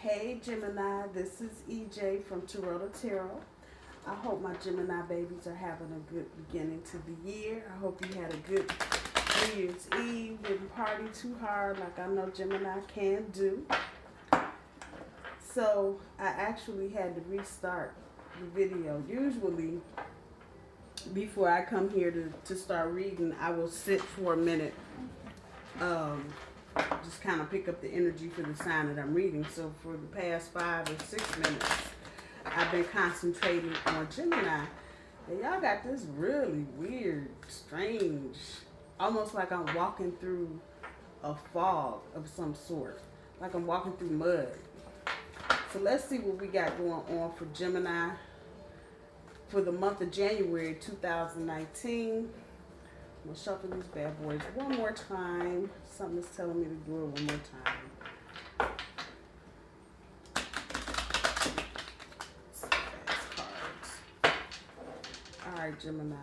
Hey Gemini, this is EJ from Taurota Tarot. I hope my Gemini babies are having a good beginning to the year. I hope you had a good New Year's Eve, didn't party too hard like I know Gemini can do. So I actually had to restart the video. Usually before I come here to start reading, I will sit for a minute, just kind of pick up the energy for the sign that I'm reading. So for the past 5 or 6 minutes, I've been concentrating on Gemini. And y'all got this really weird, strange, almost like I'm walking through a fog of some sort, like I'm walking through mud. So let's see what we got going on for Gemini for the month of January 2019. I'm going to shuffle these bad boys one more time. Something is telling me to do it one more time. Fast cards. Alright, Gemini.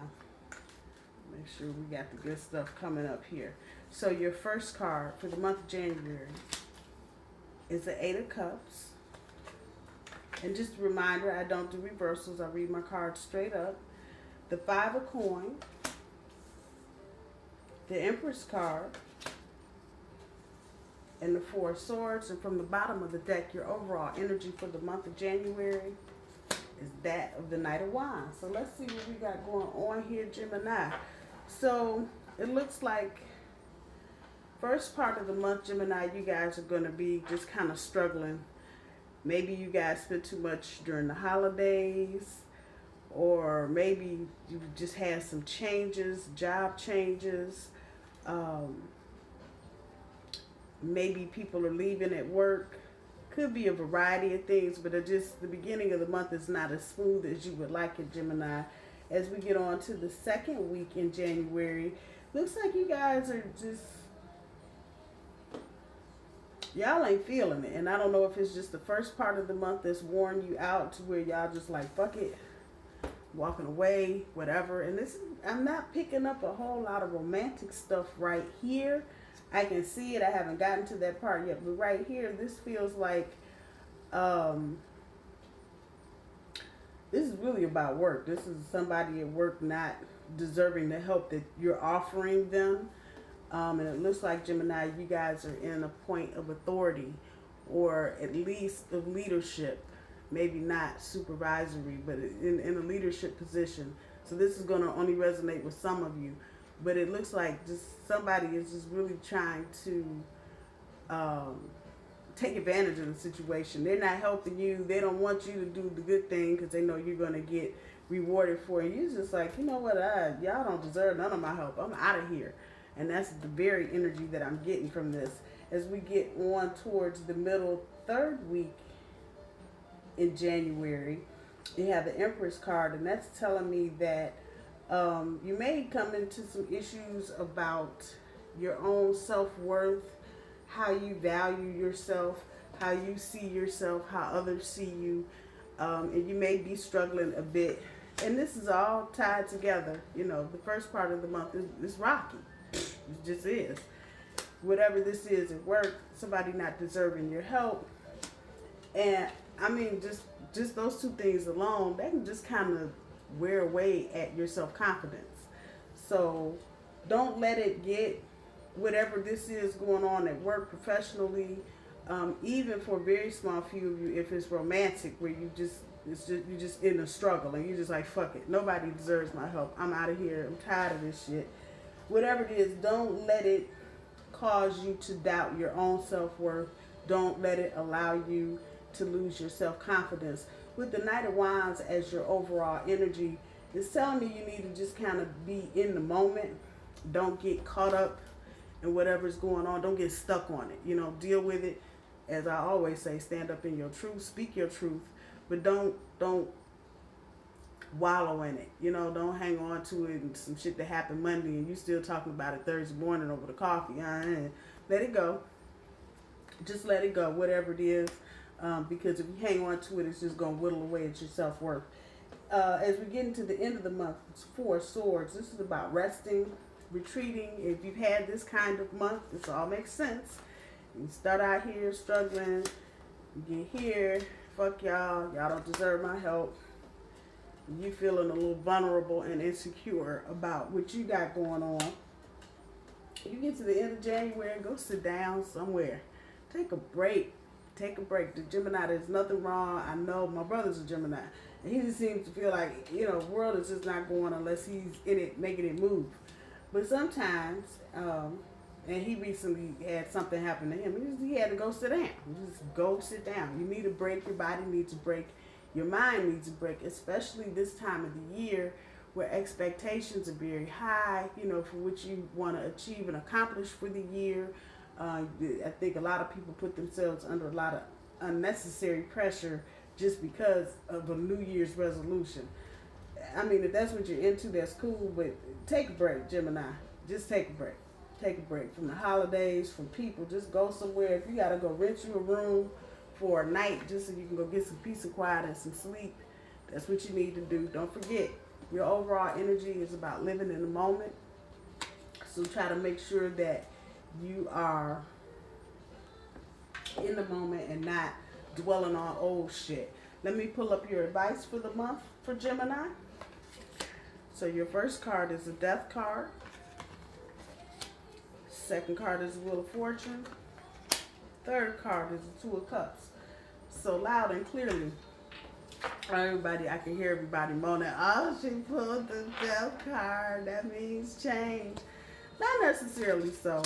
Make sure we got the good stuff coming up here. So your first card for the month of January is the 8 of Cups. And just a reminder, I don't do reversals. I read my cards straight up. The 5 of Coins. The Empress card. And the 4 of Swords. And from the bottom of the deck, your overall energy for the month of January is that of the Knight of Wands. So let's see what we got going on here, Gemini. So it looks like first part of the month, Gemini, you guys are going to be just kind of struggling. Maybe you guys spent too much during the holidays, or maybe you just had some changes, job changes. Maybe people are leaving at work. Could be a variety of things, but it just the beginning of the month is not as smooth as you would like it, Gemini. As we get on to the second week in January, looks like you guys are just, y'all ain't feeling it. And I don't know if it's just the first part of the month that's worn you out to where y'all just like, fuck it, walking away, whatever. And this, I'm not picking up a whole lot of romantic stuff right here. I can see it. I haven't gotten to that part yet. But right here, this feels like this is really about work. This is somebody at work not deserving the help that you're offering them. And it looks like, Gemini, you guys are in a point of authority, or at least of leadership. Maybe not supervisory, but in a leadership position. So this is going to only resonate with some of you. But it looks like just somebody is just really trying to take advantage of the situation. They're not helping you. They don't want you to do the good thing because they know you're going to get rewarded for it. You're just like, you know what, y'all don't deserve none of my help. I'm out of here. And that's the very energy that I'm getting from this. As we get on towards the middle third week in January, you have the Empress card, and that's telling me that you may come into some issues about your own self-worth, how you value yourself, how you see yourself, how others see you, and you may be struggling a bit. And this is all tied together. You know, the first part of the month is rocky. It just is. Whatever this is at work, somebody not deserving your help. And I mean, just those two things alone, that can just kind of wear away at your self-confidence. So don't let it get, whatever this is going on at work, professionally, even for a very small few of you, if it's romantic, where you're just in a struggle and you're just like, fuck it, nobody deserves my help, I'm out of here, I'm tired of this shit. Whatever it is, don't let it cause you to doubt your own self-worth. Don't let it allow you to lose your self-confidence. With the Knight of Wands as your overall energy, it's telling me you need to just kind of be in the moment. Don't get caught up in whatever's going on. Don't get stuck on it. You know, deal with it. As I always say, stand up in your truth, speak your truth, but don't wallow in it. You know, don't hang on to it and some shit that happened Monday and you still talking about it Thursday morning over the coffee. Let it go. Just let it go, whatever it is. Because if you hang on to it, it's just going to whittle away at your self-worth. As we get into the end of the month, it's 4 of Swords. This is about resting, retreating. If you've had this kind of month, this all makes sense. You start out here struggling, You get here, fuck y'all. Y'all don't deserve my help. You feeling a little vulnerable and insecure about what you got going on. You get to the end of January, go sit down somewhere. Take a break. Take a break. The Gemini, there's nothing wrong. I know my brother's a Gemini. And he just seems to feel like, the world is just not going unless he's in it, making it move. But sometimes, and he recently had something happen to him. He had to go sit down. Just go sit down. You need a break. Your body needs a break. Your mind needs a break, especially this time of the year where expectations are very high, for what you want to achieve and accomplish for the year. I think a lot of people put themselves under a lot of unnecessary pressure just because of a New Year's resolution. I mean, if that's what you're into, that's cool, but take a break, Gemini. Just take a break. Take a break from the holidays, from people. Just go somewhere. If you got to go rent you a room for a night just so you can go get some peace and quiet and some sleep, that's what you need to do. Don't forget, your overall energy is about living in the moment. So try to make sure that you are in the moment and not dwelling on old shit. Let me pull up your advice for the month for Gemini. So your first card is a Death card. Second card is the Wheel of Fortune. Third card is the Two of Cups. So loud and clearly, everybody, I can hear everybody moaning, oh, she pulled the Death card. That means change. Not necessarily so.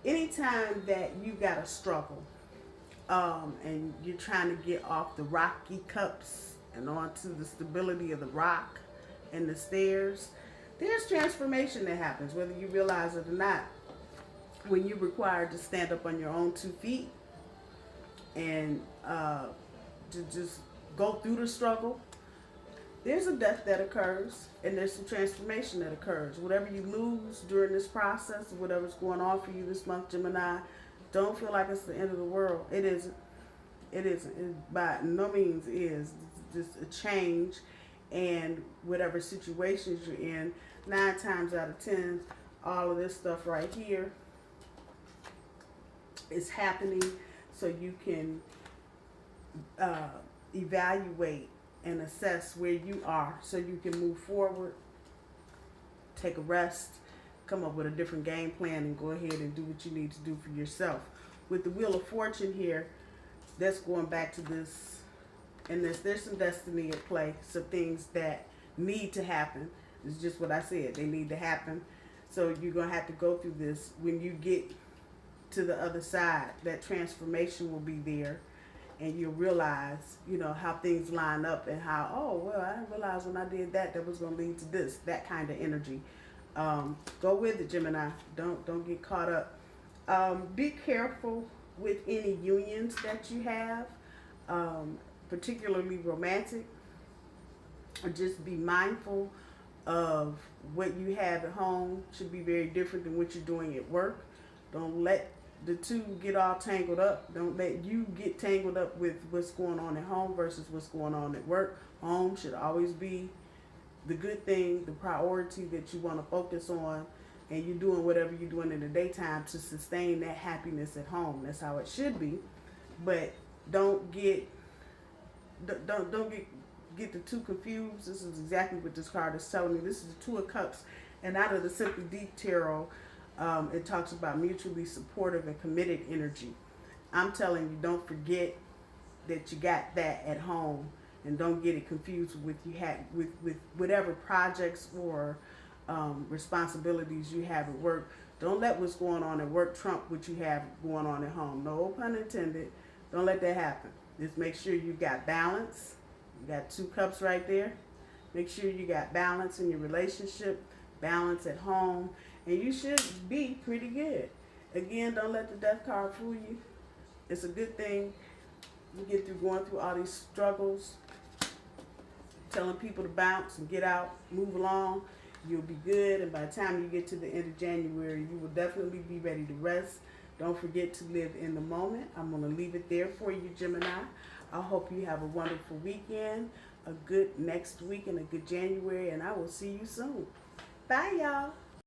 Anytime that you got a struggle, and you're trying to get off the rocky cups and onto the stability of the rock and the stairs, there's transformation that happens, whether you realize it or not. When you're required to stand up on your own 2 feet and to just go through the struggle, there's a death that occurs and there's some transformation that occurs. Whatever you lose during this process, whatever's going on for you this month, Gemini, don't feel like it's the end of the world. It isn't. It isn't. It by no means is. It's just a change, and whatever situations you're in, 9 times out of 10, all of this stuff right here is happening so you can evaluate and assess where you are so you can move forward, take a rest, come up with a different game plan, and go ahead and do what you need to do for yourself. With the Wheel of Fortune here, that's going back to this, and there's some destiny at play, some things that need to happen. It's just what I said, they need to happen. So you're going to have to go through this. When you get to the other side, that transformation will be there, and you'll realize, how things line up and how, oh, well, I didn't realize when I did that was going to lead to this, that kind of energy. Go with it, Gemini. Don't get caught up. Be careful with any unions that you have, particularly romantic. Just be mindful of what you have at home. Should be very different than what you're doing at work. Don't let the two get all tangled up. Don't let you get tangled up with what's going on at home versus what's going on at work. Home should always be the good thing, the priority that you want to focus on, and you're doing whatever you're doing in the daytime to sustain that happiness at home. That's how it should be. But don't get the two confused. This is exactly what this card is telling me. This is the Two of Cups, and out of the Simply Deep Tarot, it talks about mutually supportive and committed energy. I'm telling you, don't forget that you got that at home, and don't get it confused with with whatever projects or responsibilities you have at work. Don't let what's going on at work trump what you have going on at home. No pun intended. Don't let that happen. Just make sure you got balance. You got 2 cups right there. Make sure you got balance in your relationship, balance at home, and you should be pretty good. Again, don't let the Death card fool you. It's a good thing. You get through going through all these struggles, telling people to bounce and get out, move along. You'll be good, and by the time you get to the end of January, you will definitely be ready to rest. Don't forget to live in the moment. I'm going to leave it there for you, Gemini. I hope you have a wonderful weekend, a good next week, and a good January, and I will see you soon. Bye, y'all.